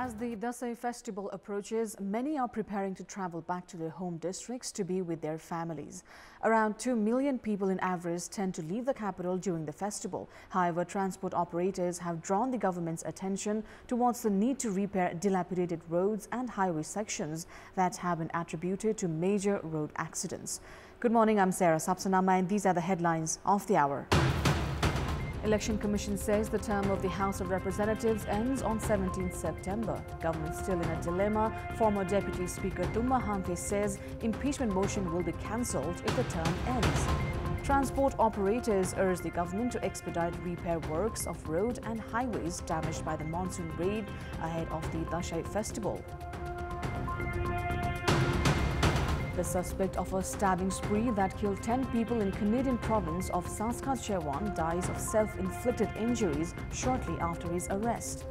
As the Dasai festival approaches, many are preparing to travel back to their home districts to be with their families. Around 2 million people in average tend to leave the capital during the festival. However, transport operators have drawn the government's attention towards the need to repair dilapidated roads and highway sections that have been attributed to major road accidents. Good morning, I'm Sapsanamma, and these are the headlines of the hour. Election Commission says the term of the House of Representatives ends on 17th September. Government still in a dilemma. Former Deputy Speaker Tumma Hamfe says impeachment motion will be cancelled if the term ends. Transport operators urge the government to expedite repair works of road and highways damaged by the monsoon rain ahead of the Dasai festival. The suspect of a stabbing spree that killed 10 people in Canadian province of Saskatchewan dies of self-inflicted injuries shortly after his arrest.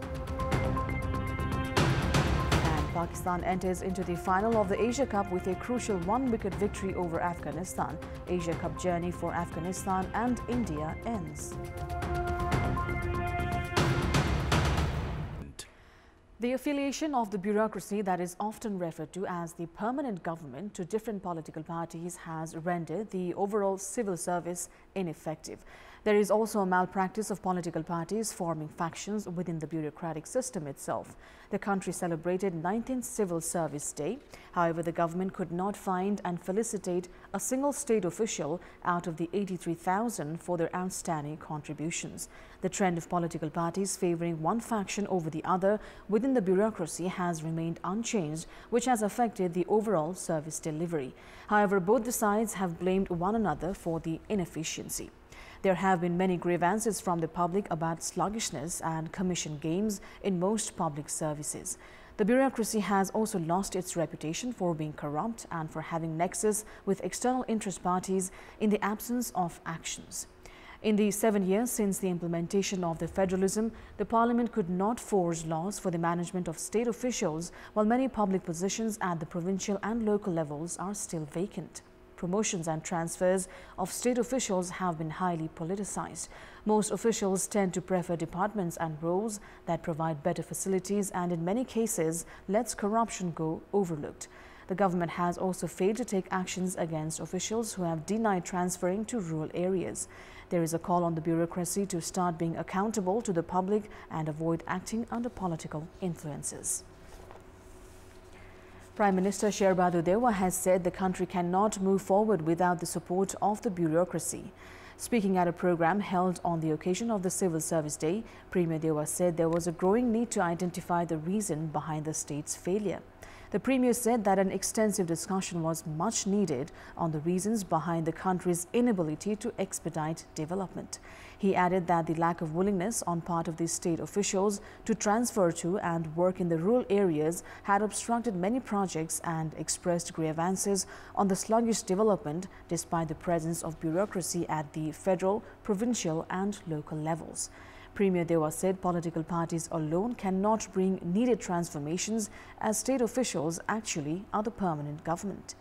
And Pakistan enters into the final of the Asia Cup with a crucial one-wicket victory over Afghanistan. Asia Cup journey for Afghanistan and India ends. The affiliation of the bureaucracy that is often referred to as the permanent government to different political parties has rendered the overall civil service ineffective. There is also a malpractice of political parties forming factions within the bureaucratic system itself. The country celebrated 19th Civil Service Day. However, the government could not find and felicitate a single state official out of the 83,000 for their outstanding contributions. The trend of political parties favoring one faction over the other within the bureaucracy has remained unchanged, which has affected the overall service delivery. However, both the sides have blamed one another for the inefficiency. There have been many grievances from the public about sluggishness and commission games in most public services. The bureaucracy has also lost its reputation for being corrupt and for having nexus with external interest parties in the absence of actions. In the 7 years since the implementation of the federalism, the parliament could not force laws for the management of state officials, while many public positions at the provincial and local levels are still vacant. Promotions and transfers of state officials have been highly politicized. Most officials tend to prefer departments and roles that provide better facilities and in many cases lets corruption go overlooked. The government has also failed to take actions against officials who have denied transferring to rural areas. There is a call on the bureaucracy to start being accountable to the public and avoid acting under political influences. Prime Minister Sherbahadur Dewar has said the country cannot move forward without the support of the bureaucracy. Speaking at a program held on the occasion of the Civil Service Day, Premier Dewar said there was a growing need to identify the reason behind the state's failure. The Premier said that an extensive discussion was much needed on the reasons behind the country's inability to expedite development. He added that the lack of willingness on part of the state officials to transfer to and work in the rural areas had obstructed many projects and expressed grievances on the sluggish development despite the presence of bureaucracy at the federal, provincial and local levels. Premier Dewar said political parties alone cannot bring needed transformations as state officials actually are the permanent government.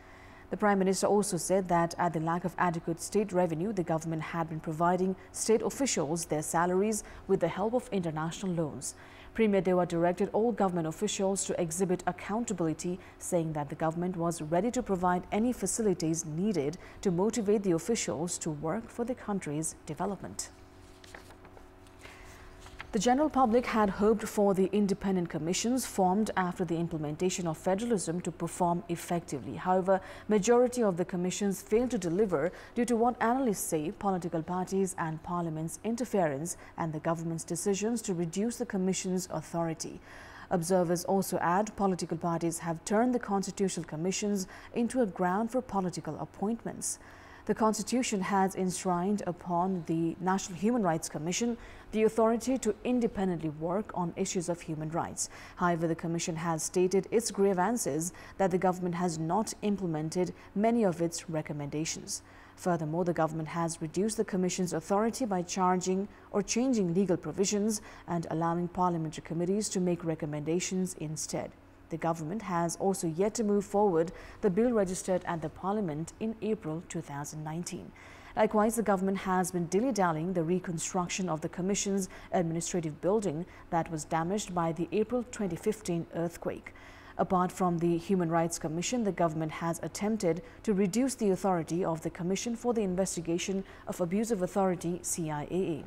The Prime Minister also said that at the lack of adequate state revenue, the government had been providing state officials their salaries with the help of international loans. Premier Dewar directed all government officials to exhibit accountability, saying that the government was ready to provide any facilities needed to motivate the officials to work for the country's development. The general public had hoped for the independent commissions formed after the implementation of federalism to perform effectively. However, majority of the commissions failed to deliver due to what analysts say political parties and parliament's interference and the government's decisions to reduce the commission's authority. Observers also add political parties have turned the constitutional commissions into a ground for political appointments. The Constitution has enshrined upon the National Human Rights Commission the authority to independently work on issues of human rights. However, the Commission has stated its grievances that the government has not implemented many of its recommendations. Furthermore, the government has reduced the Commission's authority by changing legal provisions and allowing parliamentary committees to make recommendations instead. The government has also yet to move forward the bill registered at the Parliament in April 2019. Likewise, the government has been dilly-dallying the reconstruction of the Commission's administrative building that was damaged by the April 2015 earthquake. Apart from the Human Rights Commission, the government has attempted to reduce the authority of the Commission for the Investigation of Abuse of Authority (CIAA).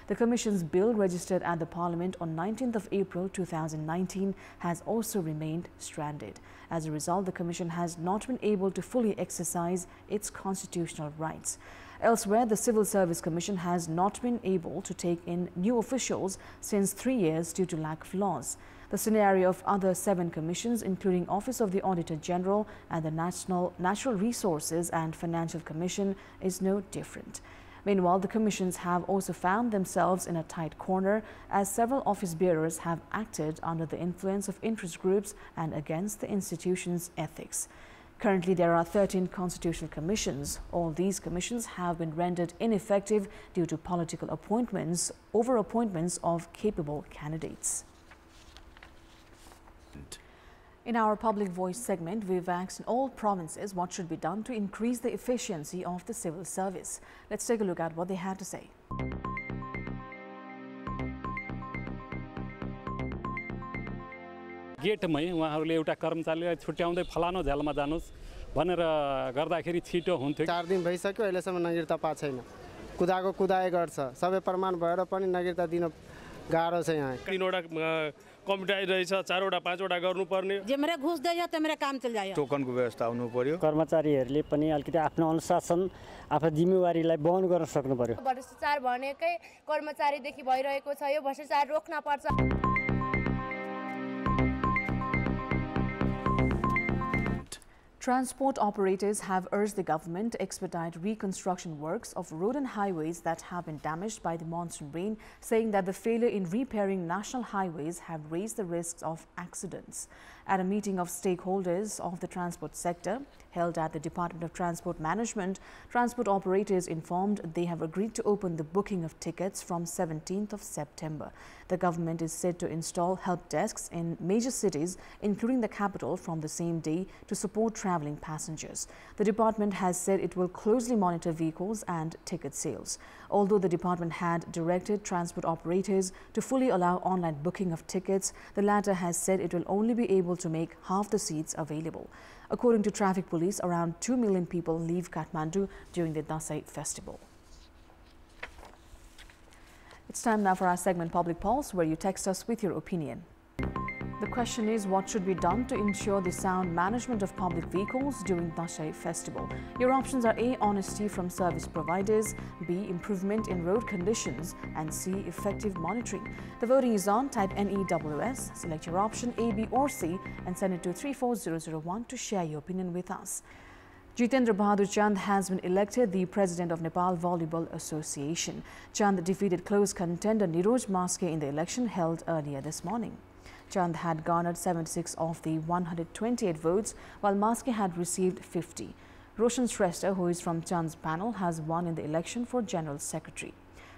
The Commission's bill, registered at the Parliament on 19th of April 2019, has also remained stranded. As a result, the Commission has not been able to fully exercise its constitutional rights. Elsewhere, the Civil Service Commission has not been able to take in new officials since 3 years due to lack of laws. The scenario of other 7 commissions, including Office of the Auditor General and the Natural Resources and Financial Commission, is no different. Meanwhile, the commissions have also found themselves in a tight corner as several office bearers have acted under the influence of interest groups and against the institution's ethics. Currently, there are 13 constitutional commissions. All these commissions have been rendered ineffective due to political appointments over appointments of capable candidates. In our Public Voice segment, we've asked in all provinces what should be done to increase the efficiency of the civil service. Let's take a look at what they had to say. गेटमै उहाँहरूले एउटा कर्मचारीलाई छुट्याउँदै फलानो झ्यालमा जानुस् भनेर गर्दाखेरि छिटो हुन्थ्यो। 4 दिन भइसक्यो अहिलेसम्म नागरिकता पाएको छैन। कुदाको कुदाए गर्छ। सबै प्रमाण भएर पनि नागरिकता दिन गाह्रो छ यहाँ। 3वटा कम्प्युटराइज रहेछ, 4वटा 5वटा गर्नुपर्ने। जेमरे घुस दियो तेमरे काम चल जायो। टोकनको व्यवस्था हुनु पर्यो। कर्मचारीहरूले पनि अलिकति आफ्नो अनुशासन आफ्नो जिम्मेवारीलाई वहन गर्न सक्नु पर्यो। भ्रष्टाचार भनेकै कर्मचारीदेखि भइरहेको छ। यो भ्रष्टाचार रोक्न पर्छ। Transport operators have urged the government to expedite reconstruction works of road and highways that have been damaged by the monsoon rain, saying that the failure in repairing national highways have raised the risks of accidents. At a meeting of stakeholders of the transport sector held at the Department of Transport Management, transport operators informed they have agreed to open the booking of tickets from 17th of September. The government is said to install help desks in major cities, including the capital, from the same day to support travelling passengers. The department has said it will closely monitor vehicles and ticket sales. Although the department had directed transport operators to fully allow online booking of tickets, the latter has said it will only be able to make half the seats available. According to traffic police, around 2 million people leave Kathmandu during the Dasai festival. It's time now for our segment Public Pulse, where you text us with your opinion. The question is, what should be done to ensure the sound management of public vehicles during Dasai festival? Your options are A. Honesty from service providers, B. Improvement in road conditions, and C. Effective monitoring. The voting is on. Type NEWS, select your option A, B or C and send it to 34001 to share your opinion with us. Jitendra Bahadur Chand has been elected the president of Nepal Volleyball Association. Chand defeated close contender Niroj Maske in the election held earlier this morning. Chand had garnered 76 of the 128 votes, while Maske had received 50. Roshan Shrestha, who is from Chand's panel, has won in the election for General Secretary.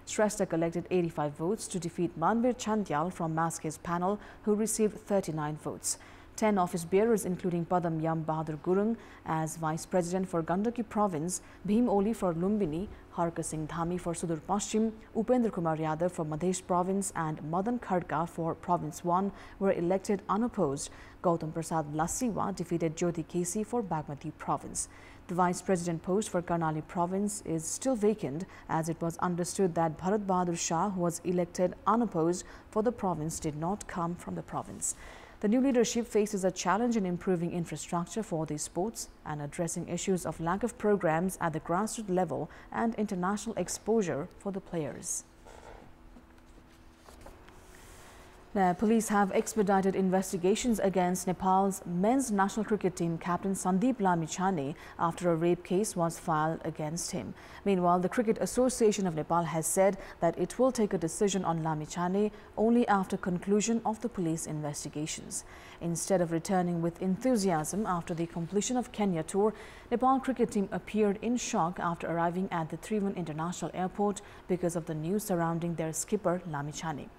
Shrestha collected 85 votes to defeat Manbir Chandyal from Maske's panel, who received 39 votes. 10 office bearers, including Padam Yam Bahadur Gurung as Vice President for Gandaki Province, Bhim Oli for Lumbini, Harka Singh Dhami for Sudur Paschim, Upendra Kumar Yadav for Madhesh Province and Madan Khadka for Province 1 were elected unopposed. Gautam Prasad Lassiwa defeated Jyoti Kesi for Bagmati Province. The Vice President post for Karnali Province is still vacant, as it was understood that Bharat Bahadur Shah, who was elected unopposed for the province, did not come from the province. The new leadership faces a challenge in improving infrastructure for these sports and addressing issues of lack of programs at the grassroots level and international exposure for the players. Now, police have expedited investigations against Nepal's men's national cricket team captain Sandeep Lamichhane after a rape case was filed against him. Meanwhile, the Cricket Association of Nepal has said that it will take a decision on Lamichhane only after conclusion of the police investigations. Instead of returning with enthusiasm after the completion of Kenya tour, Nepal cricket team appeared in shock after arriving at the Tribhuvan International Airport because of the news surrounding their skipper Lamichhane.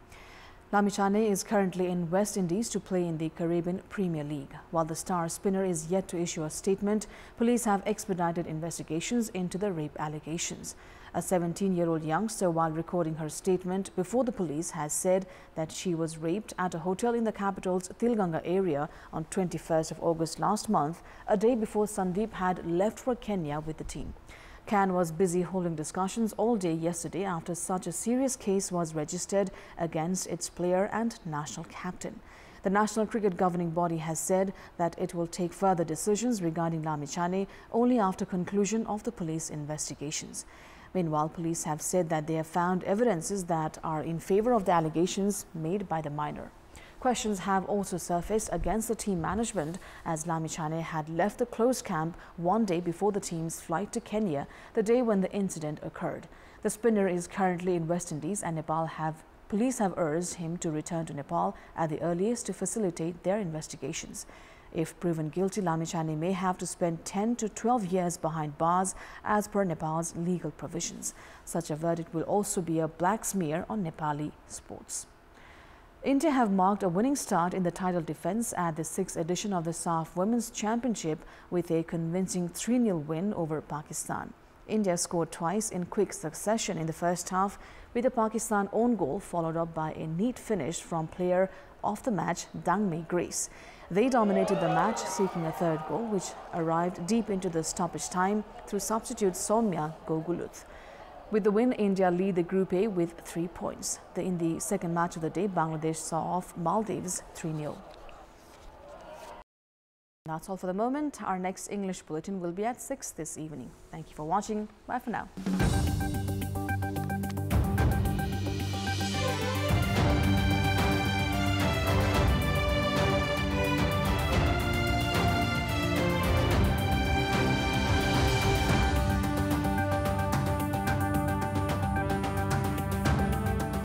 Lamichane is currently in West Indies to play in the Caribbean Premier League. While the star spinner is yet to issue a statement, police have expedited investigations into the rape allegations. A 17-year-old youngster, while recording her statement before the police, has said that she was raped at a hotel in the capital's Tilganga area on 21st of August last month, a day before Sandeep had left for Kenya with the team. CAN was busy holding discussions all day yesterday after such a serious case was registered against its player and national captain. The National Cricket Governing Body has said that it will take further decisions regarding Lamichane only after conclusion of the police investigations. Meanwhile, police have said that they have found evidences that are in favor of the allegations made by the minor. Questions have also surfaced against the team management as Lamichane had left the closed camp one day before the team's flight to Kenya, the day when the incident occurred. The spinner is currently in West Indies and police have urged him to return to Nepal at the earliest to facilitate their investigations. If proven guilty, Lamichane may have to spend 10 to 12 years behind bars as per Nepal's legal provisions. Such a verdict will also be a black smear on Nepali sports. India have marked a winning start in the title defence at the 6th edition of the SAF Women's Championship with a convincing 3-0 win over Pakistan. India scored twice in quick succession in the first half, with a Pakistan own goal followed up by a neat finish from player of the match Dangme Grace. They dominated the match, seeking a third goal, which arrived deep into the stoppage time through substitute Soumya Goguluth. With the win, India lead the Group A with 3 points. In the second match of the day, Bangladesh saw off Maldives 3-0. That's all for the moment. Our next English bulletin will be at 6 this evening. Thank you for watching. Bye for now.